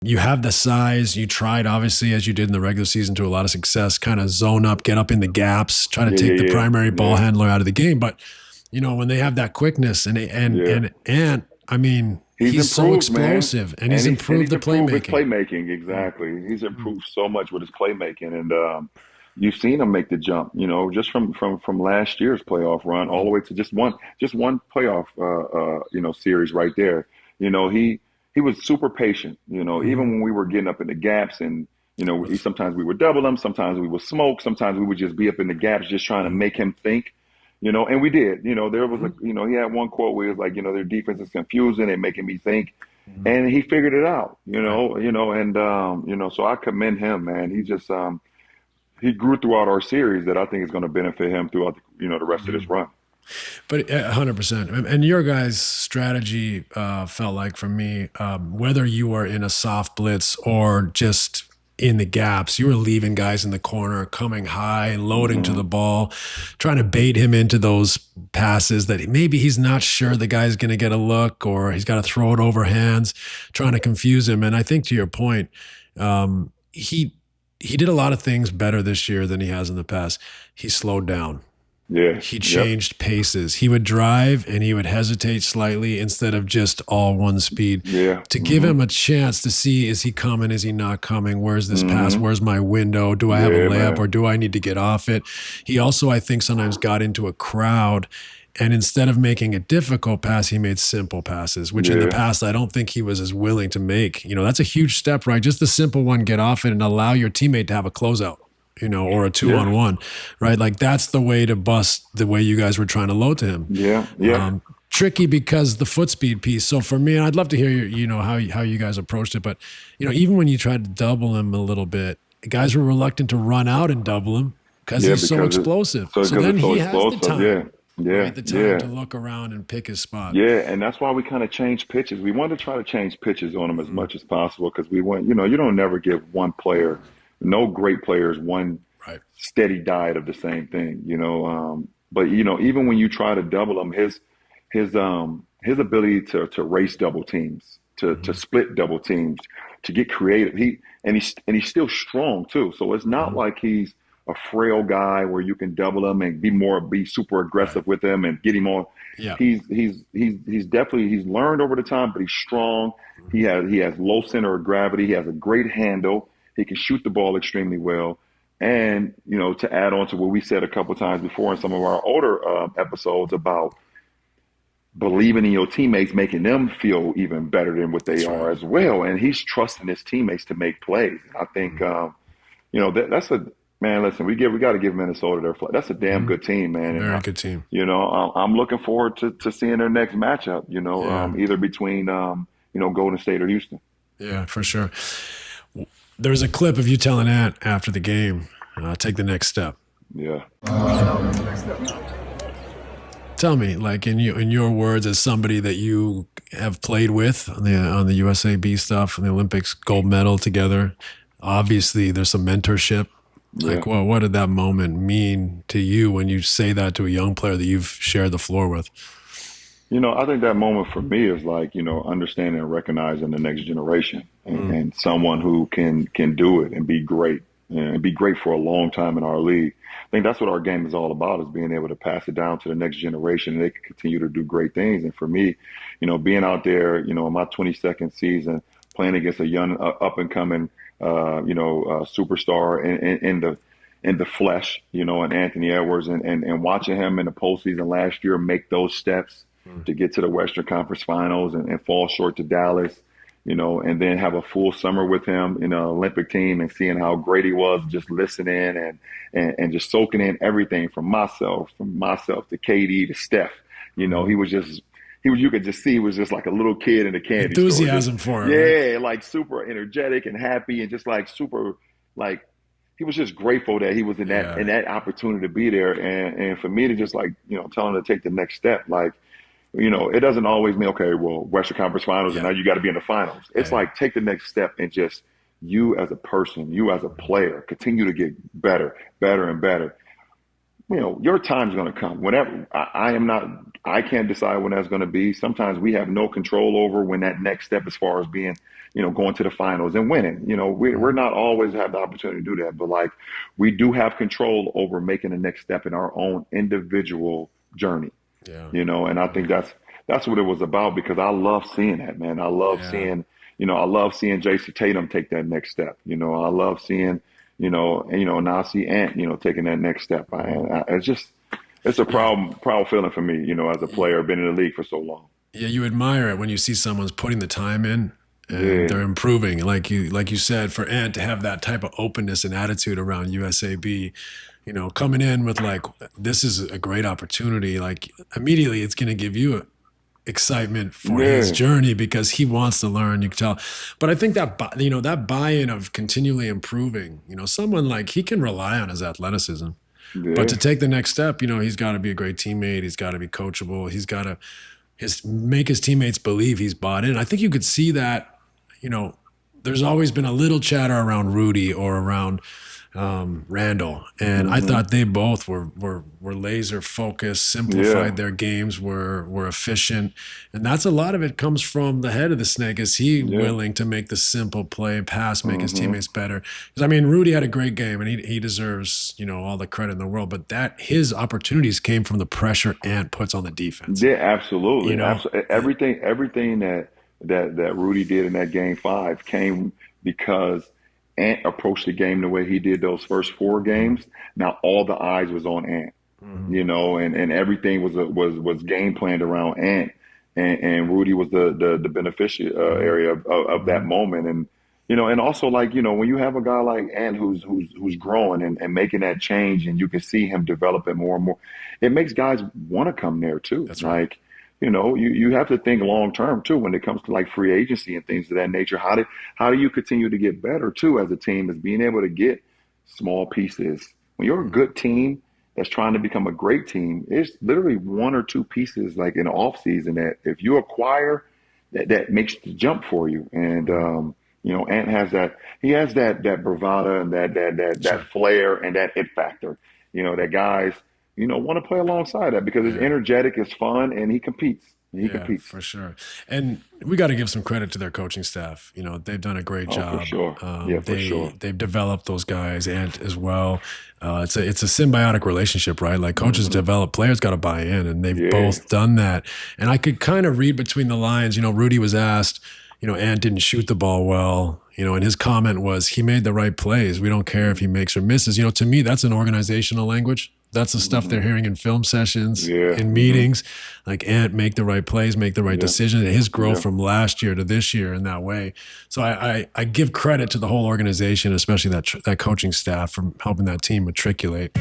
You have the size. You tried, obviously, as you did in the regular season, to a lot of success, kind of zone up, get up in the gaps, try to Yeah, take the yeah, primary ball yeah, handler out of the game. But, when they have that quickness yeah. and I mean, He's he's so improved, man, explosive and he's and improved he's the improved his playmaking. playmaking. Exactly, he's improved so much with his playmaking, and you've seen him make the jump. Just from last year's playoff run all the way to just one playoff series right there. He was super patient. Even when we were getting up in the gaps, and sometimes we would double him, sometimes we would smoke, sometimes we would just be up in the gaps, just trying to make him think. And we did. There was he had one quote where he was like, their defense is confusing and making me think, and he figured it out. Right. And so I commend him, man. He grew throughout our series that I think is going to benefit him throughout the rest of this run. But 100%. And your guys' strategy felt like, for me, whether you were in a soft blitz or just in the gaps, you were leaving guys in the corner, coming high, loading to Hmm. the ball, trying to bait him into those passes that maybe he's not sure the guy's going to get a look, or he's got to throw it over hands, trying to confuse him. And I think, to your point, he did a lot of things better this year than he has in the past. He slowed down. Yeah. He Yep. changed paces. He would drive and he would hesitate slightly instead of just all one speed, Yeah. to give Hmm. him a chance to see, is he coming? Is he not coming? Where's this pass? Hmm. Where's my window? Do I have a Yeah, layup, man. or do I need to get off it? He also, I think, sometimes got into a crowd, and instead of making a difficult pass, he made simple passes, which in the Yeah. past I don't think he was as willing to make. That's a huge step, right? Just the simple one, get off it and allow your teammate to have a closeout, or a two Yeah. on one, right? Like, that's the way to bust the way you guys were trying to load to him. Yeah. Yeah. Tricky because the foot speed piece. So for me, I'd love to hear how you guys approached it. But even when you tried to double him a little bit, guys were reluctant to run out and double him because Yeah. he's so explosive. So Because then it's so he has the explosive. Yeah. time, Yeah. right? The time Yeah. to look around and pick his spot. Yeah, and that's why we kind of changed pitches. We wanted to try to change pitches on them as Mhm. much as possible because we want, you don't never give one player, no great players, one Right. steady diet of the same thing. But even when you try to double him, his ability to race double teams, to Mhm. split double teams, to get creative. He's still strong too. So it's not Mhm. like he's a frail guy where you can double him and be super Right. aggressive with him and get him on. Yeah. He's definitely he's learned over the time, but he's strong. He Mhm. has low center of gravity. He has a great handle. He can shoot the ball extremely well. And to add on to what we said a couple times before in some of our older episodes about believing in your teammates, making them feel even better than what they That's right. are as well. And he's trusting his teammates to make plays. I think Mhm. that's a man. Listen, we got to give Minnesota their flag. That's a damn Mhm. good team, man. And Very good team. I'm looking forward to seeing their next matchup. Yeah. Either between Golden State or Houston. Yeah, for sure. There was a clip of you telling Ant after the game, take the next step. Yeah. Tell me, like, in your words, as somebody that you have played with on the USAB stuff and the Olympics gold medal together. Obviously, there's some mentorship. Yeah. Like, well, what did that moment mean to you when you say that to a young player that you've shared the floor with? I think that moment for me is like, understanding and recognizing the next generation and, Mm, and someone who can do it and be great and be great for a long time in our league. I think that's what our game is all about, is being able to pass it down to the next generation and they can continue to do great things. And for me, being out there, in my 22nd season, playing against a young, up and coming, superstar in the flesh, and Anthony Edwards and watching him in the postseason last year make those steps mm, to get to the Western Conference Finals and fall short to Dallas, and then have a full summer with him in the Olympic team and seeing how great he was, just listening and just soaking in everything from myself to KD to Steph. mm. He was just you could just see he was just like a little kid in a candy store, just Enthusiasm for it, right? yeah, like super energetic and happy and just like super like he was just grateful that he was in that Yeah, opportunity to be there and for me to just like tell him to take the next step like it doesn't always mean, okay, well, Western Conference Finals, and yeah, now you got to be in the finals. It's yeah, like take the next step and just you as a person, you as a player, continue to get better, better and better. your time's going to come. Whenever I am not, I can't decide when that's going to be. Sometimes we have no control over when that next step, as far as being, going to the finals and winning. We're Mhm. not always have the opportunity to do that, but like we do have control over making the next step in our own individual journey. Yeah. And I think Yeah. that's what it was about, because I love seeing that, man. Yeah. I love seeing Jason Tatum take that next step. I love seeing, now I see Ant, taking that next step. It's a Yeah. proud feeling for me, as a player, been in the league for so long. Yeah, you admire it when you see someone's putting the time in and Yeah, they're improving. Like you said, for Ant to have that type of openness and attitude around USAB, coming in with like, this is a great opportunity. Like immediately, it's going to give you excitement for his yeah, journey because he wants to learn. You can tell. But I think that that buy-in of continually improving. Someone like he can rely on his athleticism. But to yeah, take the next step, he's got to be a great teammate. He's got to be coachable. He's got to make his teammates believe he's bought in. I think you could see that. You know, there's always been a little chatter around Rudy or around Randall, and I hmm, thought they both were laser focused, yeah, simplified their games, were efficient, and that's a lot of it comes from the head of the snake. Is he yeah, willing to make the simple play pass, make his hmm, teammates better? Because I mean, Rudy had a great game, and he deserves all the credit in the world. But that his opportunities came from the pressure Ant puts on the defense. yeah, You absolutely, know, absolutely. Everything that Rudy did in that game five came because Ant approached the game the way he did those first four games. Now all the eyes was on Ant. Mhm. And everything was game planned around Ant, and Rudy was the beneficiary Mhm. area of that Mhm. moment, and also like when you have a guy like Ant who's growing and making that change, and you can see him developing more and more, it makes guys want to come there too. That's right. Like you have to think long term too when it comes to like free agency and things of that nature. How do you continue to get better too as a team, is being able to get small pieces. When you're a Mhm. good team that's trying to become a great team, it's literally one or two pieces like in the off season that if you acquire, that makes the jump for you. And Mhm. Ant has that. He has that bravado and that Sure. flair and that it factor. That guys want to play alongside that because it's Yeah. energetic, it's fun, and he competes. He Yeah, competes. for sure. And we got to give some credit to their coaching staff. They've done a great Oh, for job. sure. Yeah, for sure. They've developed those guys and as well. It's a symbiotic relationship, right? Like coaches Hmm. develop, players got to buy in, and they've Yeah. both done that. And I could kind of read between the lines. Rudy was asked, Ant didn't shoot the ball well. And his comment was, he made the right plays. We don't care if he makes or misses. To me, that's an organizational language. That's the stuff they're Hmm. hearing in film sessions, Yeah. in Hmm. meetings. Like Ant, make the right plays, make the right Yeah. decision. And his growth Yeah. from last year to this year in that way. So I give credit to the whole organization, especially that coaching staff, for helping that team matriculate.